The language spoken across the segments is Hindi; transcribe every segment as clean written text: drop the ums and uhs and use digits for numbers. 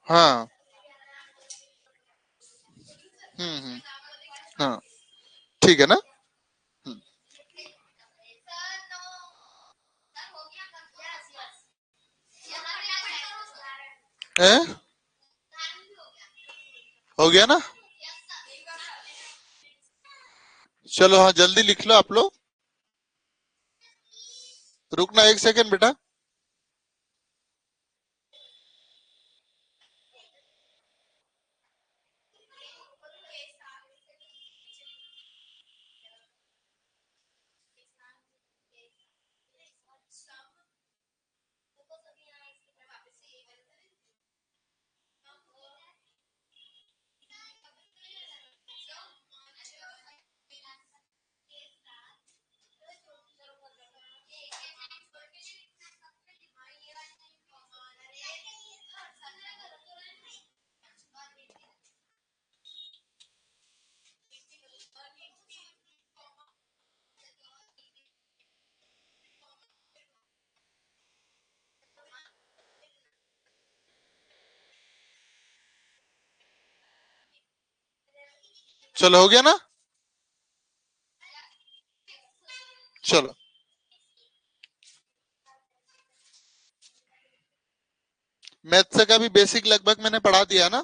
हाँ। हम्म। हाँ, ठीक है ना। हम्म। ए? हो गया ना। चलो हाँ, जल्दी लिख लो आप लोग। रुकना एक सेकंड बेटा। चलो हो गया ना। चलो, मैथ्स का भी बेसिक लगभग मैंने पढ़ा दिया ना।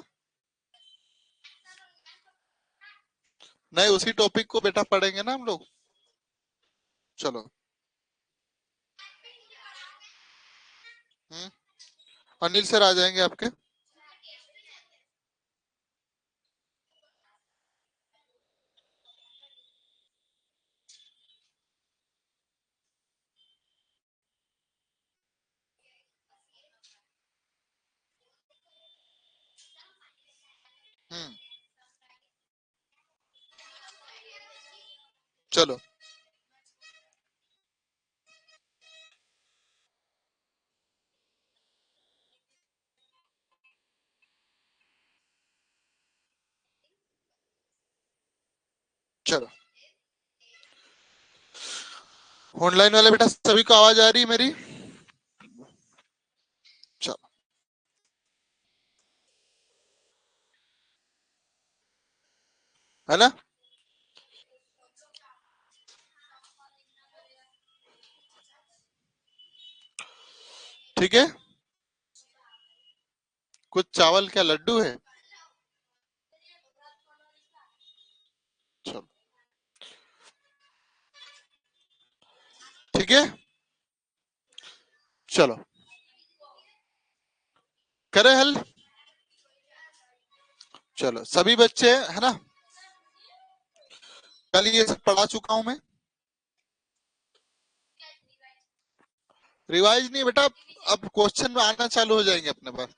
नहीं, उसी टॉपिक को बेटा पढ़ेंगे ना हम लोग। चलो। हम्म। अनिल सर आ जाएंगे आपके। हम्म। चलो। चलो, ऑनलाइन वाले बेटा सभी को आवाज आ रही है मेरी? चलो, है ना। ठीक है। कुछ चावल क्या लड्डू है? चलो, ठीक है। चलो, करें हल। चलो सभी बच्चे, है ना। कल ये सब पढ़ा चुका हूं मैं। रिवाइज नहीं बेटा, अब क्वेश्चन में आना चालू हो जाएंगे अपने पास,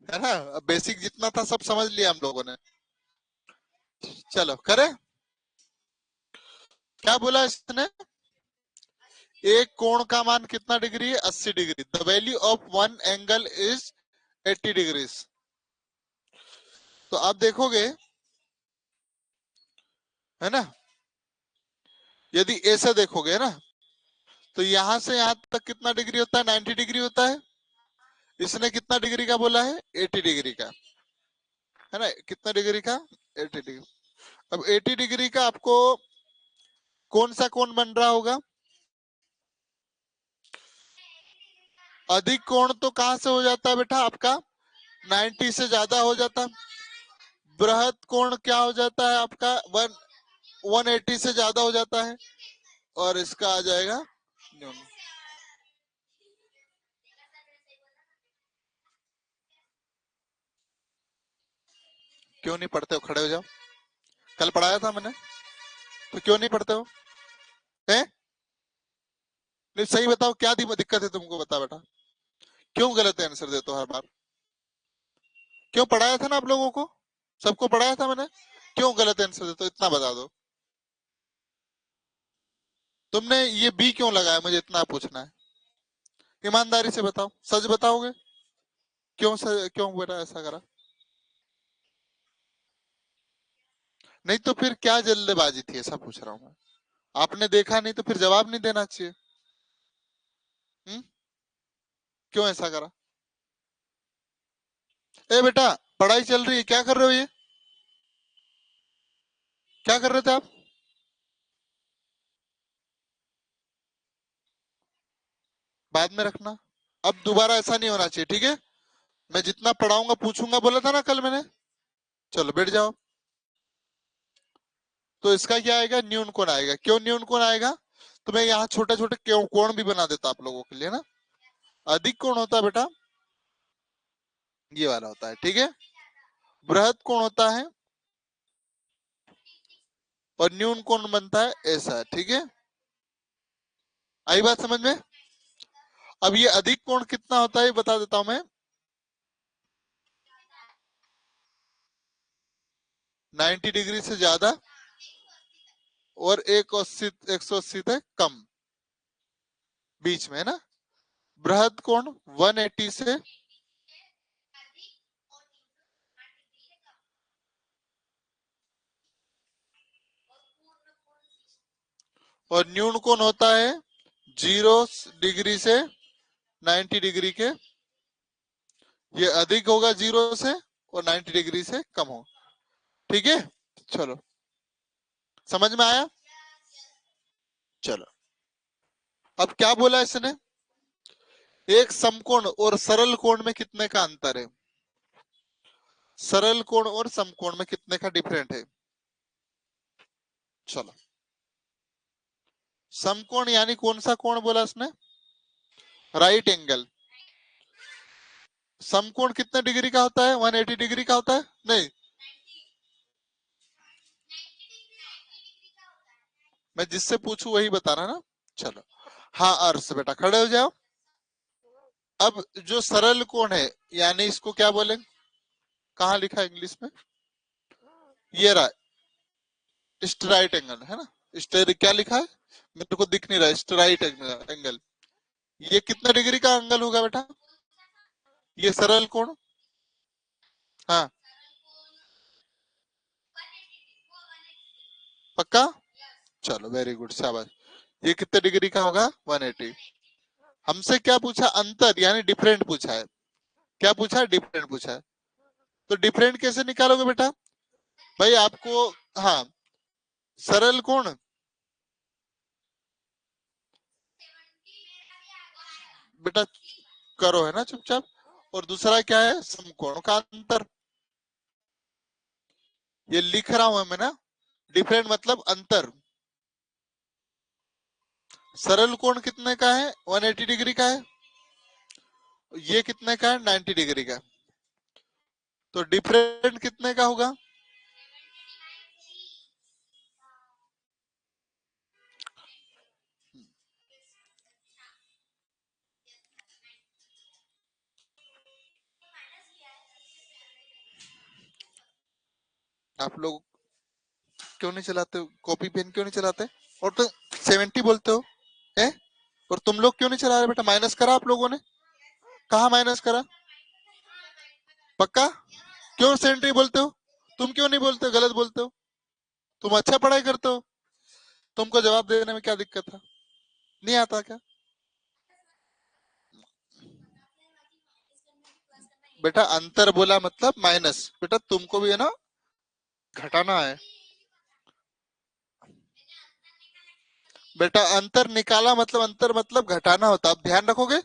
है ना। अब बेसिक जितना था सब समझ लिया हम लोगों ने। चलो करें। क्या बोला इसने? एक कोण का मान कितना डिग्री है? 80 degree. The value of one angle is 80 degrees. तो आप देखोगे, है ना, यदि ऐसा देखोगे ना, तो यहां से यहां तक कितना डिग्री होता है? 90 डिग्री होता है। इसने कितना डिग्री का बोला है? 80 डिग्री का, है ना। कितना डिग्री का? 80 डिग्री। अब 80 डिग्री का आपको कौन सा कोण बन रहा होगा? अधिक कोण तो कहां से हो जाता है बेटा आपका? 90 से ज्यादा हो जाता है। बृहद कोण क्या हो जाता है आपका? 180 से ज्यादा हो जाता है। और इसका आ जाएगा न्यून। क्यों नहीं पढ़ते हो? खड़े हो जाओ। कल पढ़ाया था मैंने, तो क्यों नहीं पढ़ते हो? हैं? नहीं, सही बताओ क्या दिक्कत है तुमको, बता बेटा। क्यों गलत आंसर देते हो हर बार? क्यों? पढ़ाया था ना आप लोगों को, सबको पढ़ाया था मैंने। क्यों गलत आंसर देते हो? इतना बता दो। तुमने ये बी क्यों लगाया, मुझे इतना पूछना है। ईमानदारी से बताओ, सच बताओगे? क्यों बेटा ऐसा करा? नहीं तो फिर क्या जल्दबाजी थी, ऐसा पूछ रहा हूँ मैं। आपने देखा नहीं तो फिर जवाब नहीं देना चाहिए। हम्म? क्यों ऐसा करा? ए बेटा, पढ़ाई चल रही है, क्या कर रहे हो? ये क्या कर रहे थे आप? बाद में रखना। अब दोबारा ऐसा नहीं होना चाहिए, ठीक है? मैं जितना पढ़ाऊंगा पूछूंगा, बोला था ना कल मैंने। चलो बैठ जाओ। तो इसका क्या आएगा? न्यून कोण आएगा। क्यों न्यून कोण आएगा? तो मैं यहाँ छोटे छोटे कोण भी बना देता आप लोगों के लिए ना। अधिक कोण होता है बेटा, ये वाला होता है, ठीक है? बृहद कोण होता है, और न्यून कोण बनता है ऐसा, ठीक है? आई बात समझ में? अब ये अधिक कोण कितना होता है बता देता हूं मैं। 90 डिग्री से ज्यादा, और 180 से कम, बीच में है ना। बृहद कोण 180 से, और न्यून कोण होता है 0 डिग्री से 90 डिग्री के। ये अधिक होगा 0 से, और 90 डिग्री से कम हो, ठीक है? चलो, समझ में आया? चलो, अब क्या बोला इसने? एक समकोण और सरल कोण में कितने का अंतर है? सरल कोण और समकोण में कितने का डिफरेंट है? चलो, समकोण यानी कौन सा कोण बोला उसने? Right angle. समकोण कितने डिग्री का होता है? 180 डिग्री का होता है? नहीं, मैं जिससे पूछू वही बताना ना। चलो, हाँ अर्स बेटा, खड़े हो जाओ। अब जो सरल कोण है, यानी इसको क्या बोले? कहाँ लिखा है इंग्लिश में? ये रहा, स्ट्राइट एंगल है ना। स्टेर क्या लिखा है? मेरे को दिख नहीं रहा। स्ट्राइट एंगल, ये कितना डिग्री का एंगल होगा बेटा? ये सरल कोण। हाँ, पक्का? चलो वेरी गुड, शाबाश। ये कितने डिग्री का होगा? 180। हमसे क्या पूछा? अंतर यानी डिफरेंट पूछा है। क्या पूछा? डिफरेंट पूछा है। तो डिफरेंट कैसे निकालोगे बेटा? भाई आपको, हाँ, सरल कोण, बेटा करो है ना चुपचाप। और दूसरा क्या है? समकोण का अंतर। ये लिख रहा हूं मैं ना। डिफरेंट मतलब अंतर। सरल कोण कितने का है? 180 डिग्री का है। ये कितने का है? 90 डिग्री का। तो डिफरेंट कितने का होगा? आप लोग क्यों नहीं चलाते? कॉपी पेन क्यों नहीं चलाते? और तो 70 बोलते हो है? और तुम लोग क्यों नहीं चला रहे बेटा? माइनस करा आप लोगों ने? कहा माइनस करा? पक्का? क्यों 70 बोलते हो? तुम क्यों नहीं बोलते? गलत बोलते हो। तुम अच्छा पढ़ाई करते हो, तुमको जवाब देने में क्या दिक्कत है? नहीं आता क्या? बेटा अंतर बोला मतलब माइनस, बेटा तुमको भी है ना घटाना है। बेटा अंतर निकाला मतलब, अंतर मतलब घटाना होता है। आप ध्यान रखोगे?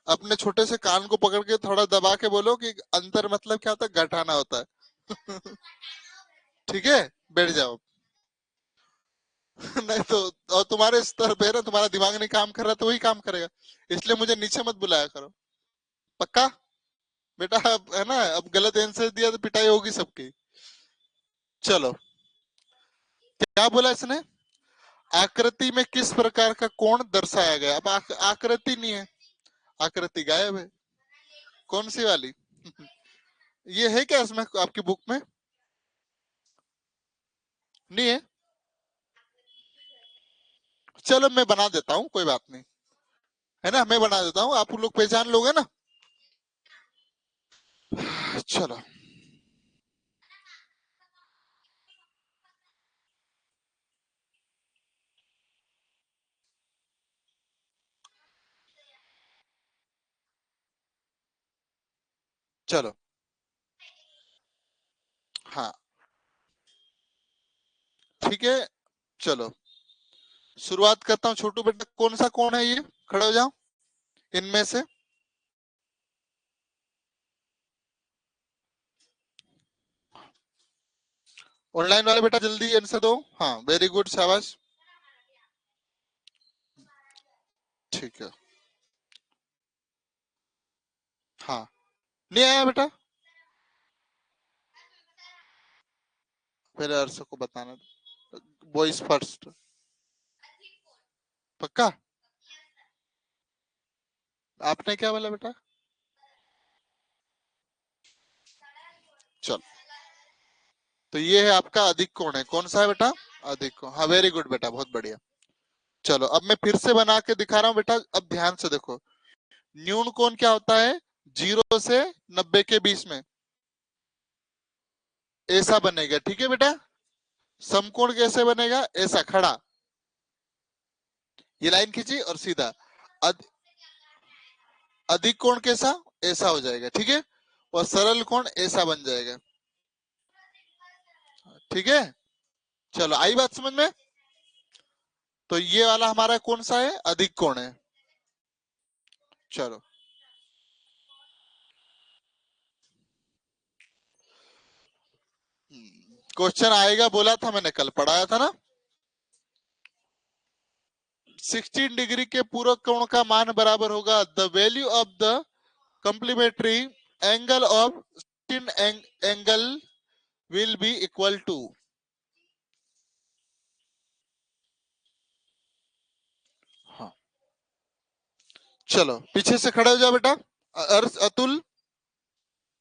अपने छोटे से कान को पकड़ के थोड़ा दबा के बोलो कि अंतर मतलब क्या होता है? घटाना होता है। ठीक है, बैठ जाओ। नहीं तो, और तुम्हारे स्तर पे है ना, तुम्हारा दिमाग नहीं काम कर रहा तो वही काम करेगा। इसलिए मुझे नीचे मत बुलाया करो। पक्का? बेटा अब है ना, अब गलत आंसर दिया तो पिटाई होगी सबकी। चलो, क्या बोला इसने? आकृति में किस प्रकार का कोण दर्शाया गया? अब आकृति नहीं है, आकृति गायब है। कौन सी वाली? ये है क्या इसमें आपकी बुक में? नहीं है? चलो मैं बना देता हूँ, कोई बात नहीं, है ना, मैं बना देता हूँ, आप लोग पहचान लोगे ना। चलो, चलो हाँ ठीक है। चलो शुरुआत करता हूँ। छोटू बेटा कौन सा कोण है ये, खड़े हो जाओ इनमें से। ऑनलाइन वाले बेटा जल्दी आंसर दो। हाँ वेरी गुड, शाबाश। ठीक है। हाँ नहीं आया बेटा, मेरे अर्श को बताना। Voice first. पक्का? आपने क्या बोला बेटा? चलो तो ये है आपका अधिक कोण है। कौन सा है बेटा? अधिक कोण। हाँ वेरी गुड बेटा, बहुत बढ़िया। चलो अब मैं फिर से बना के दिखा रहा हूँ बेटा, अब ध्यान से देखो। न्यून कोण क्या होता है? 0 से 90 के बीच में ऐसा बनेगा, ठीक है बेटा। समकोण कैसे बनेगा? ऐसा खड़ा, ये लाइन खींची और सीधा। अध, अधिक कोण कैसा? ऐसा हो जाएगा, ठीक है। और सरल कोण ऐसा बन जाएगा, ठीक है। चलो आई बात समझ में? तो ये वाला हमारा कौन सा है? अधिक कोण है। चलो क्वेश्चन आएगा, बोला था मैंने, कल पढ़ाया था ना। 16 डिग्री के पूरक कोण का मान बराबर होगा the value of the complementary angle of 16 angle will be equal to. हाँ चलो पीछे से खड़े हो जाओ बेटा। अर्श अतुल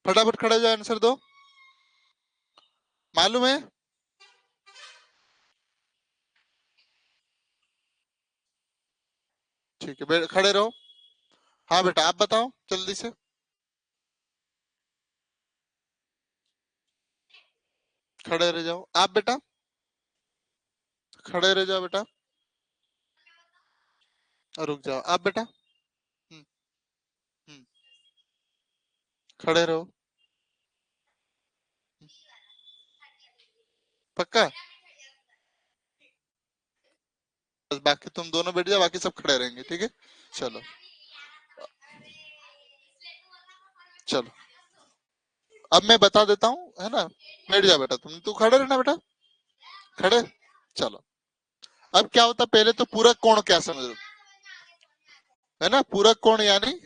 फटाफट खड़े हो जाओ, आंसर दो। मालूम है? ठीक है खड़े रहो। हाँ बेटा आप बताओ जल्दी से। खड़े रह जाओ आप बेटा, खड़े रह जाओ बेटा। रुक जाओ आप बेटा। हम्म, हम्म, खड़े रहो। पक्का? बस बाकी तुम दोनों बैठ जाओ, बाकी सब खड़े रहेंगे, ठीक है। चलो चलो अब मैं बता देता हूँ, है ना। बैठ जाओ बेटा, तू खड़े रहना बेटा, खड़े। चलो अब क्या होता, पहले तो पूरक कोण क्या समझ लो, है ना। पूरक कोण यानी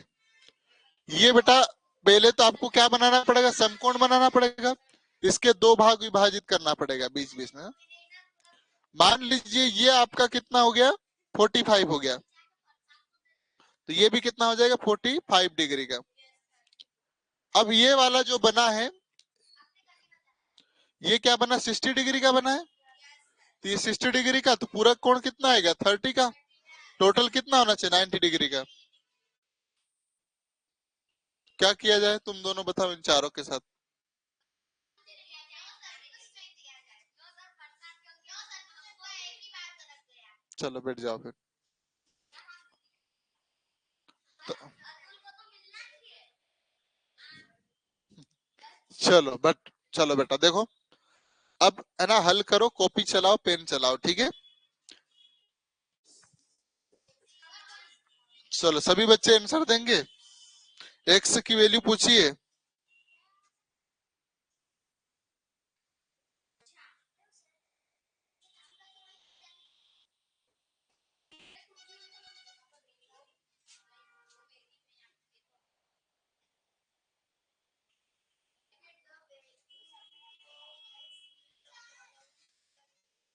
ये बेटा, पहले तो आपको क्या बनाना पड़ेगा? समकोण बनाना पड़ेगा। इसके दो भाग विभाजित करना पड़ेगा बीच बीच में। मान लीजिए ये आपका कितना हो गया? 45 हो गया, तो ये भी कितना हो जाएगा? 45 डिग्री का। अब ये वाला जो बना है, ये क्या बना? 60 डिग्री का बना है। तो ये 60 डिग्री का, तो पूरा कोण कितना आएगा? 30 का। टोटल कितना होना चाहिए? 90 डिग्री का। क्या किया जाए तुम दोनों बताओ इन चारों के साथ। चलो बैठ जाओ फिर। तो, चलो बट चलो बेटा देखो, अब है ना, हल करो, कॉपी चलाओ, पेन चलाओ, ठीक है। चलो सभी बच्चे आंसर देंगे। एक्स की वैल्यू पूछिए।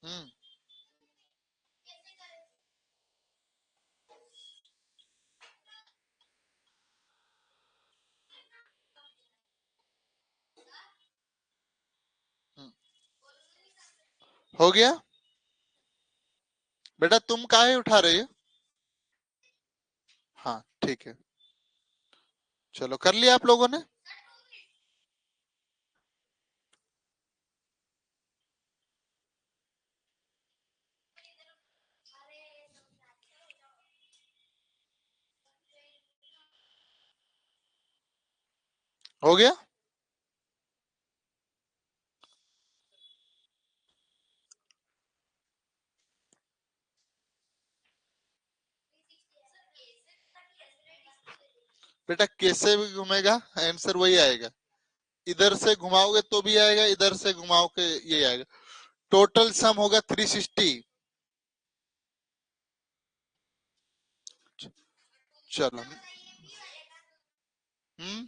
हम्म हम्म, हो गया बेटा, तुम काहे उठा रहे हो? हाँ ठीक है। चलो कर लिया आप लोगों ने? हो गया। बेटा कैसे भी घूमेगा आंसर वही आएगा, इधर से घुमाओगे तो भी आएगा, इधर से घुमाओ के ये आएगा। टोटल सम होगा 360। चलो हम्म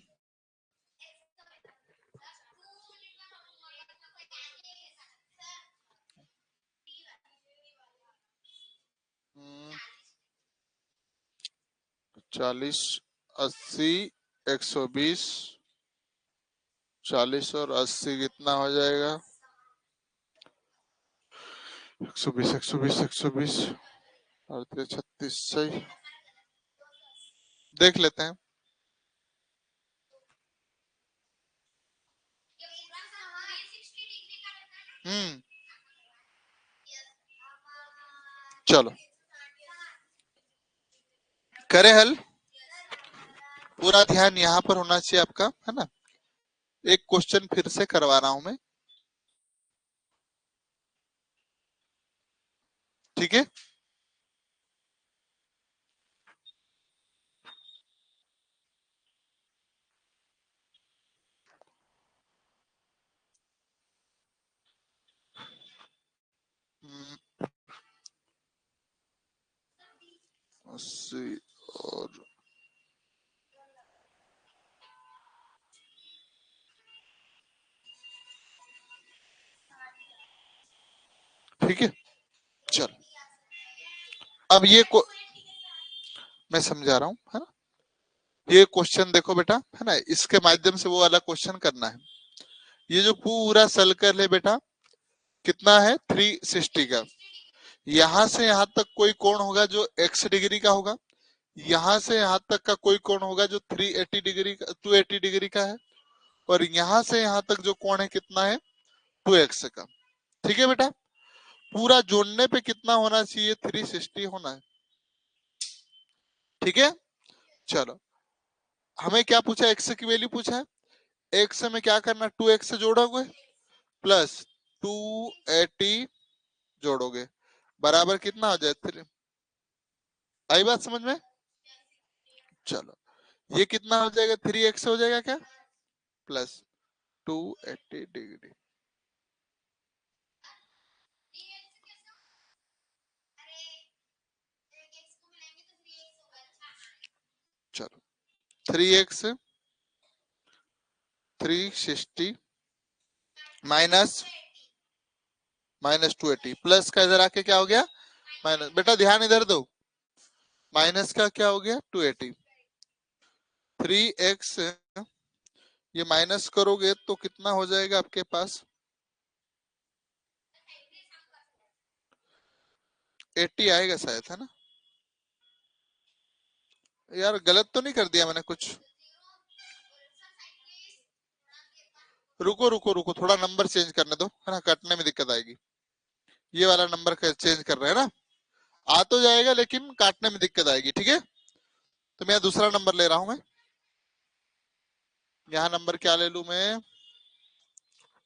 40 80 120, 40 और 80 कितना हो जाएगा? 120 120 120 और 36 सही। देख लेते हैं। हम्म चलो करे हल। पूरा ध्यान यहाँ पर होना चाहिए आपका, है ना। एक क्वेश्चन फिर से करवा रहा हूं मैं, ठीक है। हम्म, 80 और ठीक है। चल अब मैं समझा रहा हूँ, है ना। ये क्वेश्चन देखो बेटा, है ना, इसके माध्यम से वो वाला क्वेश्चन करना है। ये जो पूरा सर्कल है बेटा, कितना है? 360 का। यहां से यहां तक कोई कोण होगा जो x डिग्री का होगा, यहां से यहां तक का कोई कोण होगा जो 380 डिग्री का, 280 डिग्री का है, और यहां से यहां तक जो कोण है कितना है? 2x का। ठीक है बेटा, पूरा जोड़ने पे कितना होना चाहिए? 360 होना है। ठीक है। चलो हमें क्या पूछा? x की वैल्यू पूछा है। x में क्या करना? 2x से जोड़ोगे प्लस 280 जोड़ोगे, बराबर कितना हो जाए? 3। आई बात समझ में? चलो ये कितना हो जाएगा? 3x हो जाएगा क्या, प्लस 280 डिग्री। चलो 3x 360 माइनस 280 प्लस का इधर आके क्या हो गया? माइनस। बेटा ध्यान इधर दो, माइनस का क्या हो गया? 280। 3x ये माइनस करोगे तो कितना हो जाएगा आपके पास? 80 आएगा शायद, है ना। यार गलत तो नहीं कर दिया मैंने कुछ? रुको रुको रुको, थोड़ा नंबर चेंज करने दो, है ना, कटने में दिक्कत आएगी। ये वाला नंबर चेंज कर रहे हैं ना, आ तो जाएगा लेकिन काटने में दिक्कत आएगी, ठीक है। तो मैं दूसरा नंबर ले रहा हूं मैं। यहाँ नंबर क्या ले लू मैं?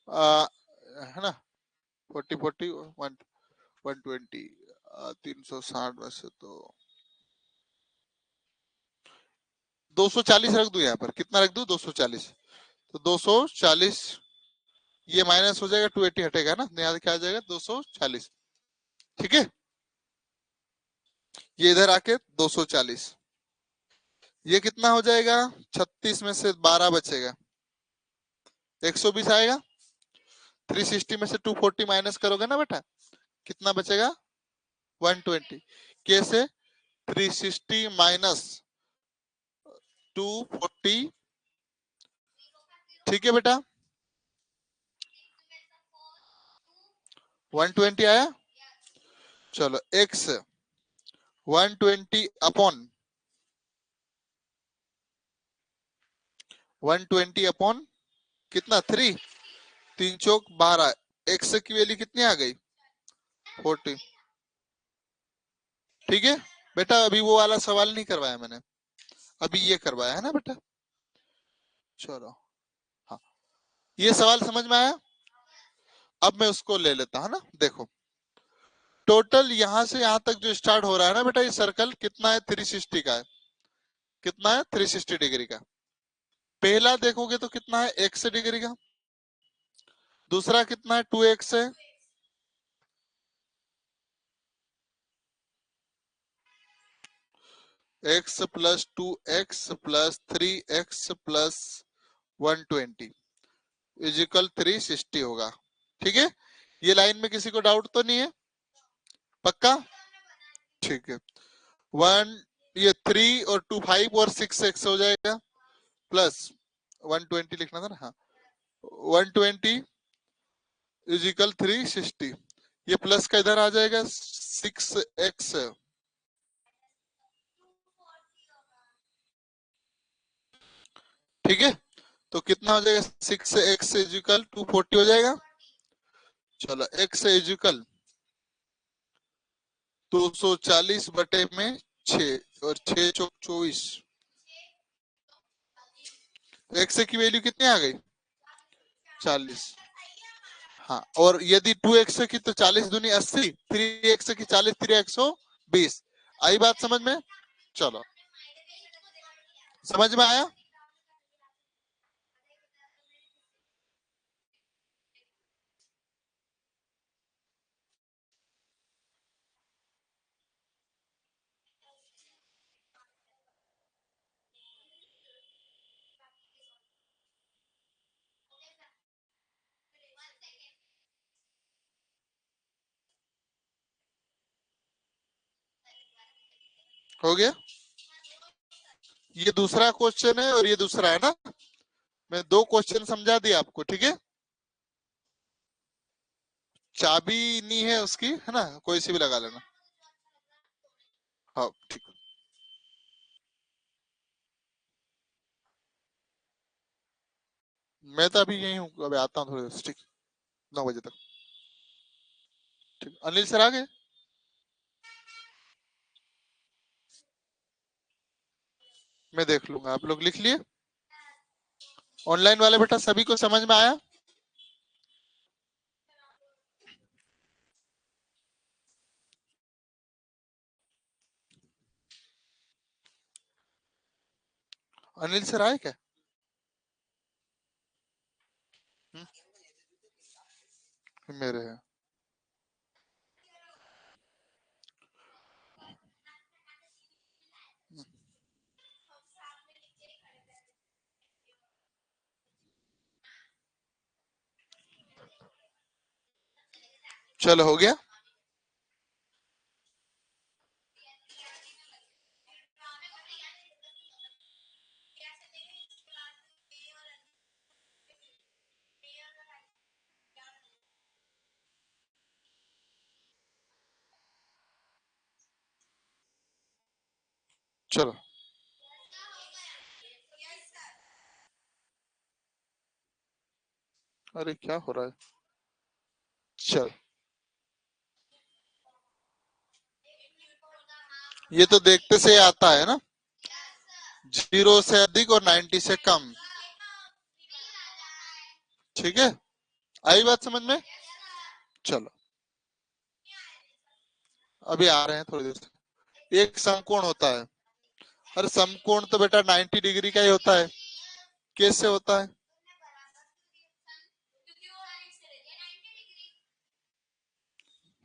है ना, 40 40 120, 360 में से तो 240 रख दू। यहाँ पर कितना रख दू? 240। तो 240 ये माइनस हो जाएगा, 280 हटेगा ना, यहाँ क्या आ जाएगा? 240। ठीक है, ये इधर आके 240, ये कितना हो जाएगा? 36 में से 12 बचेगा, 120 आएगा। 360 में से 240 माइनस करोगे ना बेटा, कितना बचेगा? 120। कैसे? 360 माइनस 240। ठीक है बेटा, 120 आया। चलो x 120 अपॉन 120 अपॉन कितना? 3। 3 चौक 12। x की वैल्यू कितनी आ गई? 40। ठीक है बेटा, अभी वो वाला सवाल नहीं करवाया मैंने, अभी ये करवाया है ना बेटा। चलो हाँ, ये सवाल समझ में आया। अब मैं उसको ले लेता हूं ना। देखो टोटल यहां से यहां तक जो स्टार्ट हो रहा है ना बेटा, ये सर्कल कितना है? 360 का है। कितना है 360 डिग्री का। पहला देखोगे तो कितना है x डिग्री का, दूसरा कितना है 2x है, x plus 2x plus 3x plus 120 is equal 360 होगा। ठीक है, ये लाइन में किसी को डाउट तो नहीं है? पक्का? ठीक है। वन, ये 3 और 2 5 और 6x हो जाएगा, प्लस 120 लिखना था ना, हाँ 120 इजिकल 360, ये प्लस का इधर आ जाएगा 6x। ठीक है, तो कितना हो जाएगा 6x इजिकल 240 हो जाएगा। चलो x इजिकल 240 बटे में 6 और 6 चौक 24, x की वैल्यू कितनी आ गई 40। हाँ, और यदि 2x की तो 40 दूनी 80, 3x की 40 3x 20। आई बात समझ में? चलो, समझ में आया? हो गया, ये दूसरा क्वेश्चन है और ये दूसरा है ना, मैं दो क्वेश्चन समझा दिया आपको। ठीक है, चाबी नहीं है उसकी, है ना, कोई सी भी लगा लेना। हाँ ठीक, मैं तो अभी यही हूँ, अभी आता हूँ थोड़ी देर से, ठीक, 9 बजे तक। ठीक, अनिल सर आ गए? मैं देख लूंगा, आप लोग लिख लिए? ऑनलाइन वाले बेटा सभी को समझ में आया? अनिल सर आए क्या? मेरे हैं। चलो हो गया। चलो, अरे क्या हो रहा है? चल, ये तो देखते से आता है ना, 0 से अधिक और 90 से कम। ठीक है, आई बात समझ में? चलो, अभी आ रहे हैं थोड़ी देर से। एक समकोण होता है, अरे समकोण तो बेटा 90 डिग्री का ही होता है। कैसे होता है?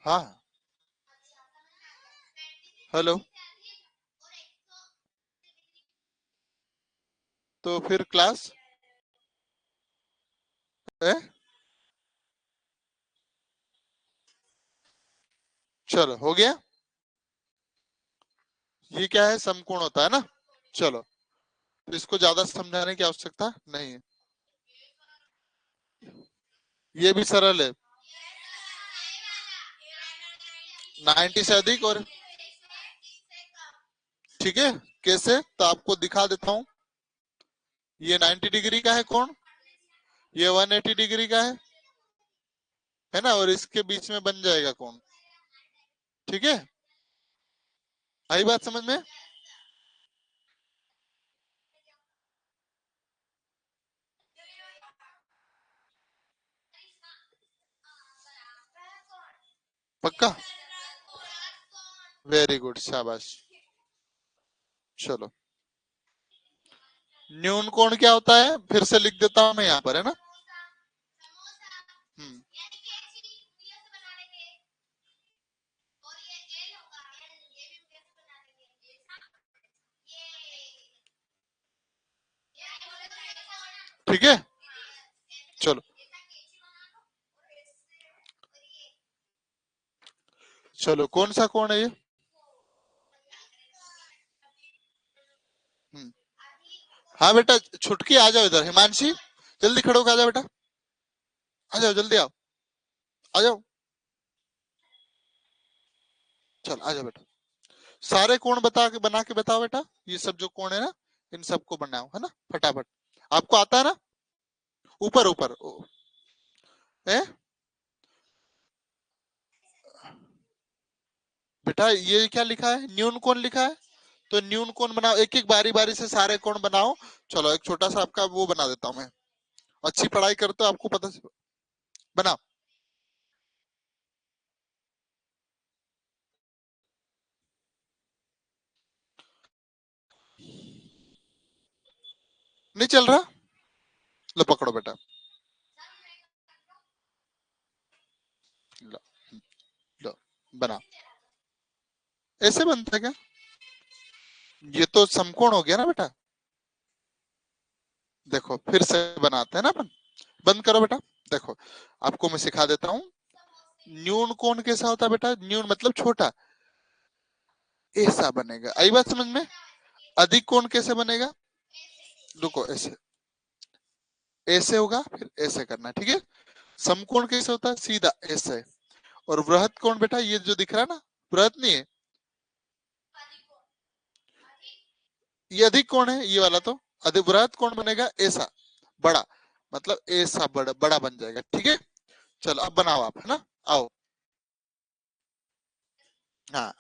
हाँ, हेलो, तो फिर क्लास है? चलो हो गया, ये क्या है समकोण होता है ना। चलो, तो इसको ज्यादा समझाने की आवश्यकता नहीं है, ये भी सरल है। 90 से अधिक और, ठीक है, कैसे तो आपको दिखा देता हूँ। ये 90 डिग्री का है कोण, ये 180 डिग्री का है ना, और इसके बीच में बन जाएगा कोण। ठीक है, आई बात समझ में? पक्का? वेरी गुड, शाबाश। चलो, न्यून कोण क्या होता है, फिर से लिख देता हूं मैं यहाँ पर, है ना। हम्म, ठीक है। चलो चलो, कौन सा कोण है ये? हम्म, हाँ बेटा, छुटकी आ जाओ इधर, हिमांशी जल्दी खड़े होकर आ जाओ बेटा, आ जाओ जल्दी आओ, आ जाओ, चल आ जाओ बेटा। सारे कोण बना के बताओ बेटा, ये सब जो कोण है ना, इन सबको बनाओ, है ना, फटाफट। आपको आता है ना? ऊपर ऊपर है बेटा, ये क्या लिखा है, न्यून कोण लिखा है, तो न्यून कोण बनाओ, एक एक बारी बारी से सारे कोण बनाओ। चलो एक छोटा सा आपका वो बना देता हूँ मैं, अच्छी पढ़ाई करते हो आपको पता, बनाओ। नहीं चल रहा, लो पकड़ो बेटा, लो, लो बनाओ। ऐसे बनता है क्या? ये तो समकोण हो गया ना बेटा। देखो फिर से बनाते हैं ना अपन, बंद करो बेटा। देखो आपको मैं सिखा देता हूँ, न्यून कोण कैसा होता है बेटा, न्यून मतलब छोटा, ऐसा बनेगा, आई बात समझ में। अधिक कोण कैसे बनेगा, रुको, ऐसे, ऐसे होगा, फिर ऐसे करना, ठीक है। समकोण कैसे होता है, सीधा ऐसे। और वृहत कोण बेटा, ये जो दिख रहा है ना, वृहत नहीं है, ये अधिक कोण है ये वाला तो। अधिक वृहत कोण बनेगा ऐसा, बड़ा, मतलब ऐसा बड़ा बड़ा बन जाएगा, ठीक है। चलो अब बनाओ आप, है ना, आओ। हाँ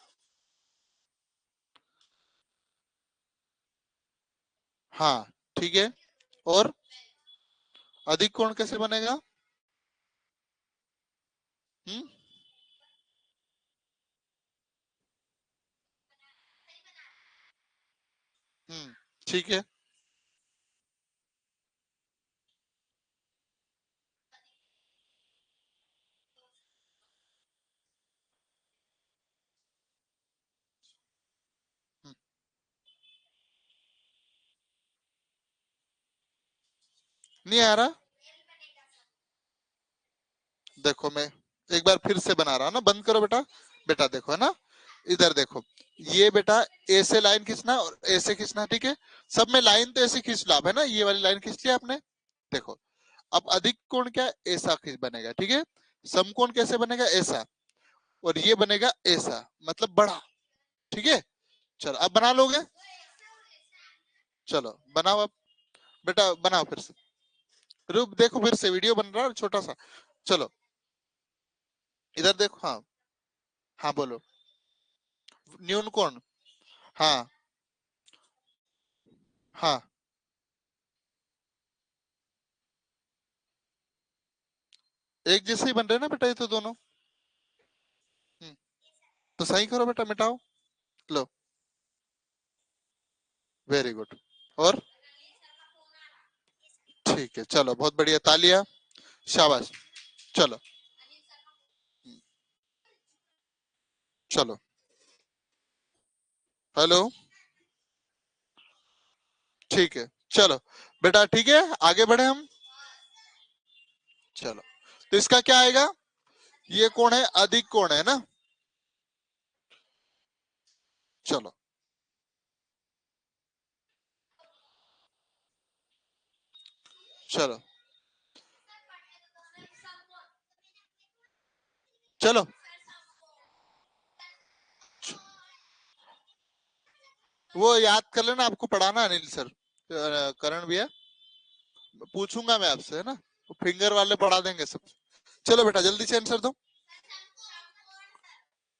हाँ ठीक है। और अधिक कोण कैसे बनेगा? हम्म ठीक है। हम्म, नहीं आ रहा, देखो मैं एक बार फिर से बना रहा हूँ ना, बंद करो बेटा। बेटा देखो, है ना, इधर देखो, ये बेटा ऐसे लाइन खींचना और ऐसे खींचना, ठीक है। सब में लाइन तो ऐसे खींच लो आप, है ना, ये वाली लाइन खींच लिया आपने। देखो अब अधिक कोण क्या है? ऐसा खींच बनेगा, ठीक है। समकोण कैसे बनेगा? ऐसा। और ये बनेगा ऐसा, मतलब बड़ा, ठीक है। चलो अब बना लोगे, चलो बनाओ अब, बेटा बनाओ फिर से। रुक देखो, फिर से वीडियो बन रहा है छोटा सा। चलो इधर देखो, हाँ हाँ बोलो। न्यून कोण, हाँ हाँ, एक जैसे ही बन रहे हैं ना बेटा ये तो दोनों। हम्म, तो सही करो बेटा, मिटाओ, लो, वेरी गुड। और ठीक है, चलो बहुत बढ़िया, तालियां, शाबाश। चलो चलो, हेलो, ठीक है, चलो बेटा, ठीक है, आगे बढ़े हम। चलो तो इसका क्या आएगा, ये कौन है, अधिक कौन है ना। चलो चलो चलो, वो याद कर लेना, आपको पढ़ाना अनिल सर, करण भैया, पूछूंगा मैं आपसे, है ना, फिंगर वाले पढ़ा देंगे सब। चलो बेटा जल्दी से आंसर दो,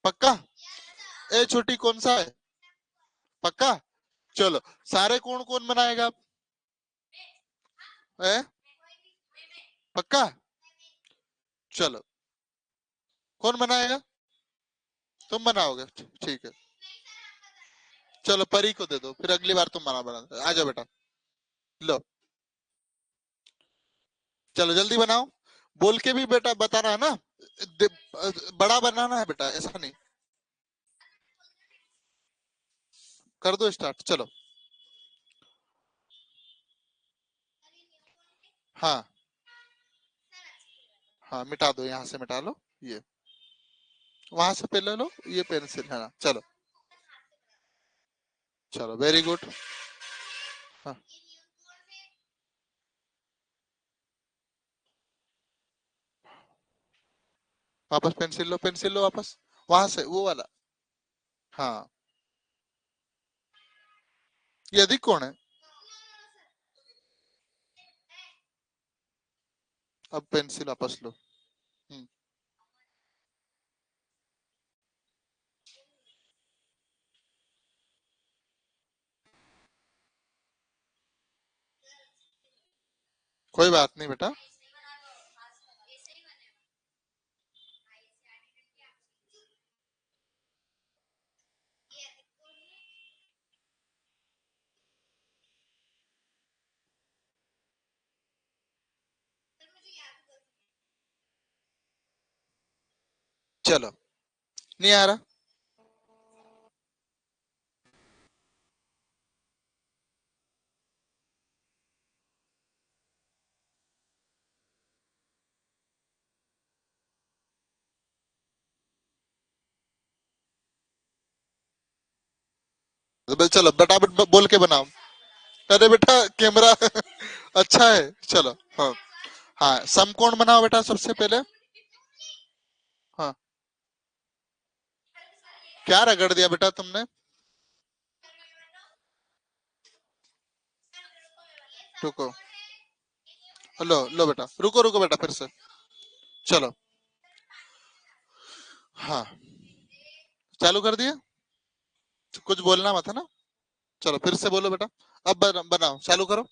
पक्का। ए छोटी कौन सा है, पक्का। चलो सारे कौन कौन बनाएगा आप, है? पक्का। चलो कौन बनाएगा, तुम बनाओगे, ठीक है। चलो परी को दे दो, फिर अगली बार तुम बना बना, आ जाओ बेटा। लो चलो जल्दी बनाओ, बोल के भी बेटा बताना है ना, बड़ा बनाना है बेटा, ऐसा नहीं। कर दो स्टार्ट, चलो। हाँ हाँ मिटा दो, यहाँ से मिटा लो, ये वहां से पहले लो, ये पेंसिल है ना, चलो चलो वेरी गुड। हाँ वापस पेंसिल लो वापस, वहां से वो वाला। हाँ ये अधिक कौन है? अब पेंसिल वापस लो। हम्म, कोई बात नहीं बेटा। चलो नहीं आ रहा। चलो बेटा बोल के बनाओ। अरे बेटा कैमरा अच्छा है, चलो हाँ। हाँ समकोण बनाओ बेटा सबसे पहले। हाँ क्या रगड़ दिया बेटा तुमने? रुको, लो लो बेटा, रुको रुको बेटा, फिर से चलो। हाँ चालू कर दिया, कुछ बोलना मत है ना। चलो फिर से बोलो बेटा, अब बनाओ, चालू करो,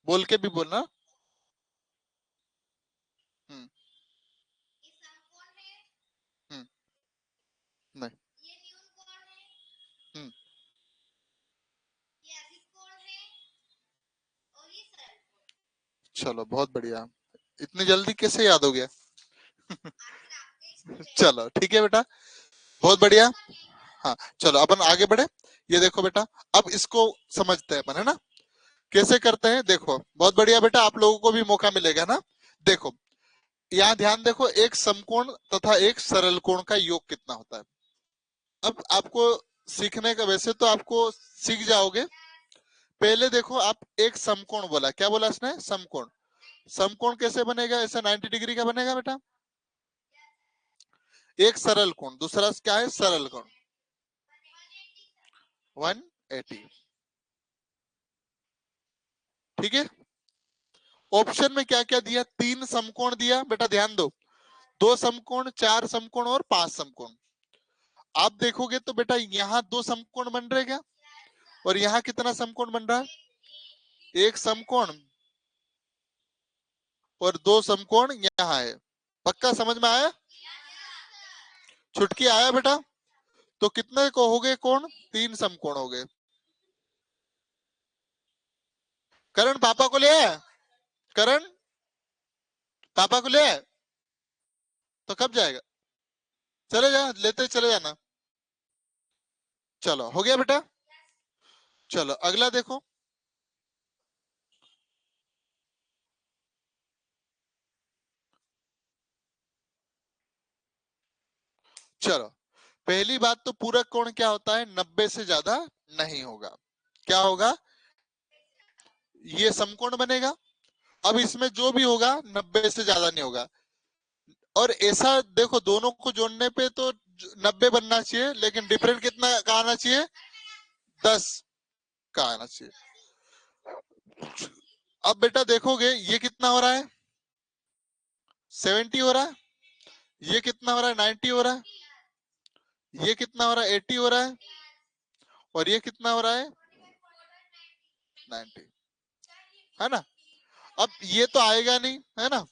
बोल के भी बोलना। हम्म हम्म नहीं। हम्म चलो बहुत बढ़िया, इतनी जल्दी कैसे याद हो गया? चलो ठीक है बेटा, बहुत बढ़िया। हाँ चलो अपन आगे बढ़े। ये देखो बेटा, अब इसको समझते हैं अपन, है ना, कैसे करते हैं, देखो बहुत बढ़िया बेटा, आप लोगों को भी मौका मिलेगा ना। देखो यहाँ ध्यान देखो, एक समकोण तथा एक सरल कोण का योग कितना होता है। अब आपको सीखने का, वैसे तो आपको सीख जाओगे, पहले देखो आप, एक समकोण बोला, क्या बोला इसने, समकोण। समकोण कैसे बनेगा, ऐसे 90 डिग्री का बनेगा बेटा। एक सरल कोण, दूसरा क्या है, सरल कोण, 180। ठीक है, ऑप्शन में क्या क्या दिया, तीन समकोण दिया बेटा, ध्यान दो, दो समकोण, चार समकोण और पांच समकोण। आप देखोगे तो बेटा यहाँ दो समकोण बन रहे क्या, और यहाँ कितना समकोण बन रहा है, एक समकोण और दो समकोण यहाँ है। पक्का समझ में आया, छुटकी आया बेटा? तो कितने को हो गए कोण, तीन समकोण हो गए। करण पापा को ले आया, करण पापा को ले आया, तो कब जाएगा, चले जा, लेते चले जाना। चलो हो गया बेटा, चलो अगला देखो। चलो पहली बात तो पूरक कोण क्या होता है, 90 से ज्यादा नहीं होगा। क्या होगा, ये समकोण बनेगा, अब इसमें जो भी होगा 90 से ज्यादा नहीं होगा। और ऐसा देखो, दोनों को जोड़ने पे तो 90 बनना चाहिए, लेकिन डिफरेंट कितना का आना चाहिए, 10 का आना चाहिए। अब बेटा देखोगे ये कितना हो रहा है, 70 हो रहा है, ये कितना हो रहा है, 90 हो रहा है, ये कितना हो रहा है, 80 हो रहा है, और ये कितना हो रहा है, 90, है ना। अब ये तो आएगा नहीं, है ना,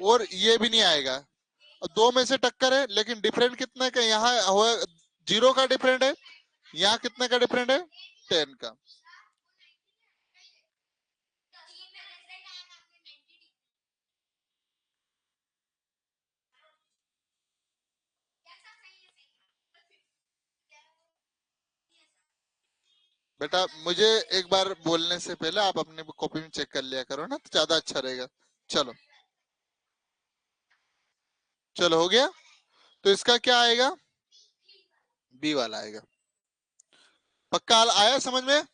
और ये भी नहीं आएगा। दो में से टक्कर है, लेकिन डिफरेंट कितने का यहाँ हो, 0 का डिफरेंट है, यहाँ कितने का डिफरेंट है, 10 का। बेटा मुझे एक बार बोलने से पहले आप अपने कॉपी में चेक कर लिया करो ना, तो ज्यादा अच्छा रहेगा। चलो चलो, हो गया। तो इसका क्या आएगा, बी वाला आएगा। पक्का हाल आया समझ में?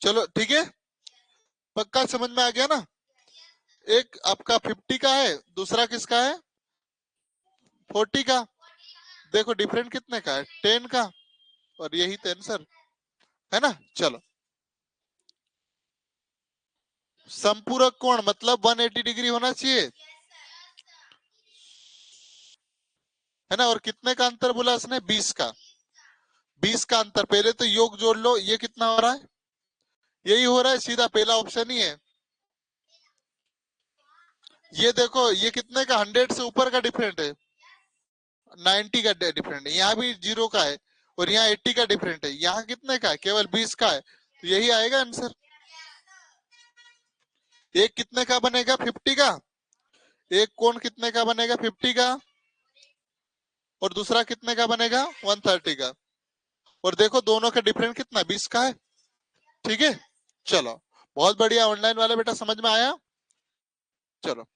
चलो ठीक है, पक्का समझ में आ गया ना। एक आपका 50 का है, दूसरा किसका है, 40 का। देखो डिफरेंट कितने का है, 10 का। और यही तो आंसर है ना। चलो, संपूरक कोण मतलब 180 डिग्री होना चाहिए, है ना। और कितने का अंतर बोला उसने, 20 का। 20 का अंतर, पहले तो योग जोड़ लो, ये कितना हो रहा है, यही हो रहा है, सीधा पहला ऑप्शन ही है। ये देखो ये कितने का, 100 से ऊपर का डिफरेंट है, 90 का डिफरेंट है, यहाँ भी 0 का है, और यहाँ 80 का डिफरेंट है, यहाँ कितने का है, केवल 20 का है, तो यही आएगा आंसर। एक कितने का बनेगा, 50 का। एक कोण कितने का बनेगा, 50 का। और दूसरा कितने का बनेगा, 130 का। और देखो दोनों का डिफरेंस कितना, 20 का है। ठीक है, चलो बहुत बढ़िया। ऑनलाइन वाले बेटा समझ में आया। चलो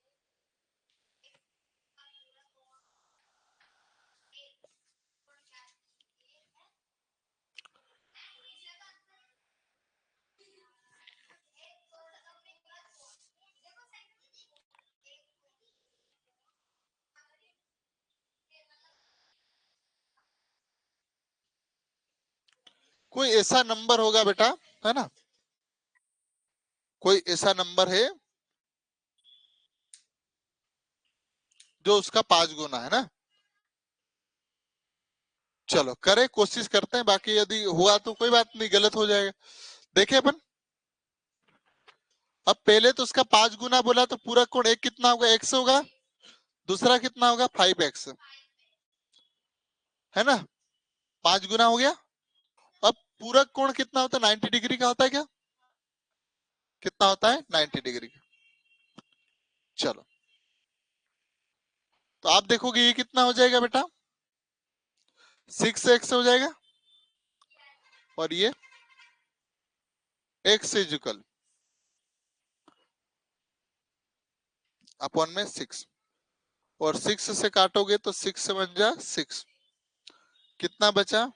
कोई ऐसा नंबर होगा बेटा, है ना, कोई ऐसा नंबर है जो उसका 5 गुना है ना। चलो करे, कोशिश करते हैं, बाकी यदि हुआ तो कोई बात नहीं, गलत हो जाएगा। देखे अपन, अब पहले तो उसका 5 गुना बोला, तो पूरा कोण एक कितना होगा, x होगा। दूसरा कितना होगा, 5x, है ना। 5 गुना हो गया। अब पूरक कोण कितना होता है, 90 डिग्री का होता है क्या, कितना होता है, 90 डिग्री का। चलो, तो आप देखोगे ये कितना हो जाएगा बेटा, 6x हो जाएगा। और ये x इक्वल अपॉन में 6, और 6 से काटोगे तो 6 से बन जा 6, कितना बचा,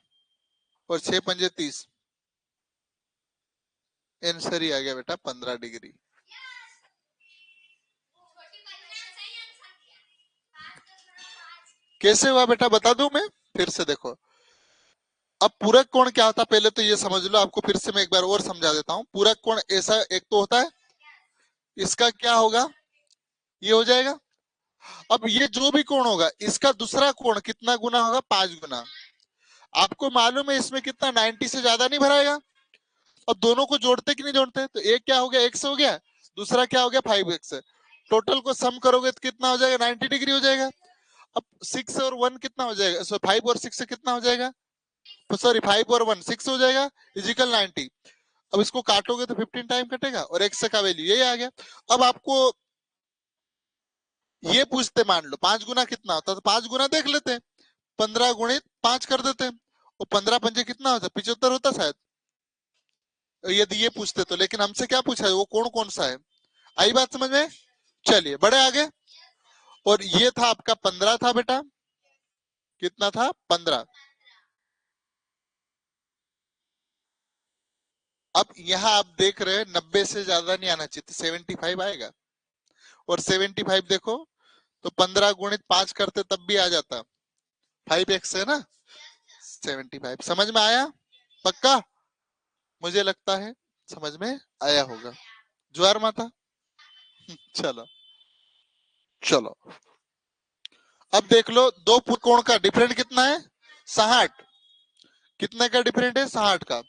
और 6 पंजे 30, आंसर ही आ गया बेटा 15 डिग्री। कैसे हुआ बेटा बता दूं मैं, फिर से देखो। अब पूरक कोण क्या होता है, पहले तो ये समझ लो, आपको फिर से मैं एक बार और समझा देता हूँ। पूरक कोण ऐसा एक तो होता है, इसका क्या होगा, ये हो जाएगा। अब ये जो भी कोण होगा, इसका दूसरा कोण कितना गुना होगा, 5 गुना। आपको मालूम है इसमें कितना, 90 से ज्यादा नहीं भराएगा। और दोनों को जोड़ते कि नहीं जोड़ते, तो एक क्या हो गया, एक्स हो गया, दूसरा क्या हो गया, 5x। टोटल को सम करोगे तो कितना हो जाएगा, 90 डिग्री हो जाएगा। अब 6 और 1 कितना हो जाएगा, सो 5 और 6 से कितना हो जाएगा, सॉरी 5 और 1 6 हो जाएगा, इजिकल 90। अब इसको काटोगे तो 15 टाइम कटेगा, और एक्स का वैल्यू ये आ गया। अब आपको ये पूछते, मान लो 5 गुना कितना होता है, तो 5 गुना देख लेते हैं, 15 गुणित 5 कर देते हैं, और 15 पंजे कितना होता है, 75 होता शायद, यदि ये पूछते तो। लेकिन हमसे क्या पूछा है, वो कौन कौन सा है, आई बात समझ में। चलिए बड़े आगे। और ये था आपका 15 था बेटा, कितना था, 15। अब यहाँ आप देख रहे हैं 90 से ज्यादा नहीं आना चाहिए, 75 आएगा। और 75 देखो, तो 15 गुणित 5 करते तब भी आ जाता, 5x है ना, 75। समझ में आया, पक्का, मुझे लगता है समझ में आया होगा। ज्वार माता। चलो चलो, अब देख लो, दो कोण का डिफरेंट कितना है, 60। कितने का डिफरेंट है, 60 का।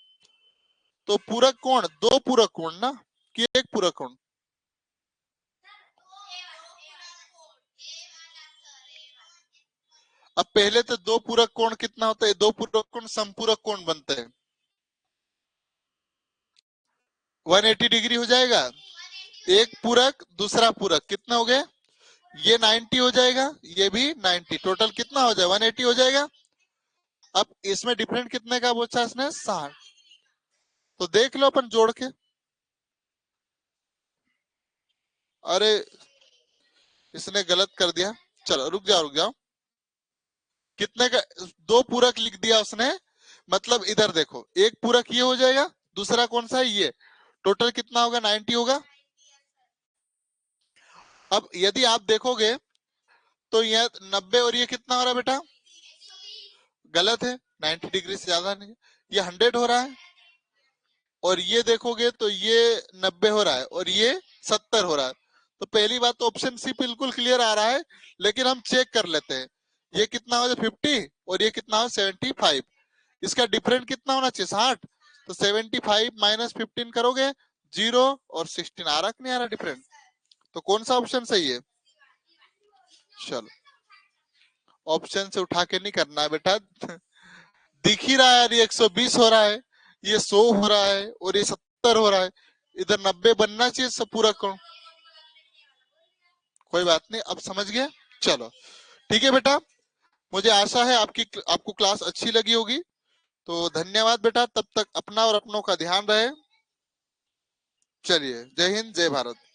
तो पूरक कोण, दो पूरक कोण ना, कि एक पूरक कोण, अब पहले तो दो पूरक कोण कितना होता है, दो पूरक कोण समपूरक कोण बनते हैं, 180 डिग्री हो जाएगा। एक पूरक दूसरा पूरक कितना हो गया, ये 90 हो जाएगा, ये भी 90, टोटल कितना हो जाएगा, 180 हो जाएगा। अब इसमें डिफरेंट कितने का पूछा इसने, 60। तो देख लो अपन जोड़ के। अरे इसने गलत कर दिया। चलो रुक जाओ रुक जाओ। कितने का? दो पूरक लिख दिया उसने। मतलब इधर देखो, एक पूरक ये हो जाएगा, दूसरा कौन सा है ये। टोटल कितना होगा? 90 होगा। अब यदि आप देखोगे तो यह 90 और ये कितना हो रहा है बेटा? गलत है, 90 डिग्री से ज्यादा नहीं। ये 100 हो रहा है। और ये देखोगे तो ये 90 हो रहा है और ये 70 हो रहा है। तो पहली बात तो ऑप्शन सी बिल्कुल क्लियर आ रहा है। लेकिन हम चेक कर लेते हैं। ये कितना हो जाए? 50 और ये कितना हो? 75। इसका डिफरेंट कितना होना चाहिए? 60। तो 75 माइनस 15 करोगे, 0 और 16 आ रहा कि नहीं आ रहा डिफरेंट? तो कौन सा ऑप्शन सही है? चलो, ऑप्शन से उठा के नहीं करना है बेटा। दिख ही रहा है यार, ये 120 हो रहा है, ये 100 हो रहा है और ये 70 हो रहा है। इधर 90 बनना चाहिए सब पूरा करो। कोई बात नहीं, अब समझ गए। चलो ठीक है बेटा। मुझे आशा है आपको क्लास अच्छी लगी होगी। तो धन्यवाद बेटा, तब तक अपना और अपनों का ध्यान रहे। चलिए, जय हिंद जय भारत।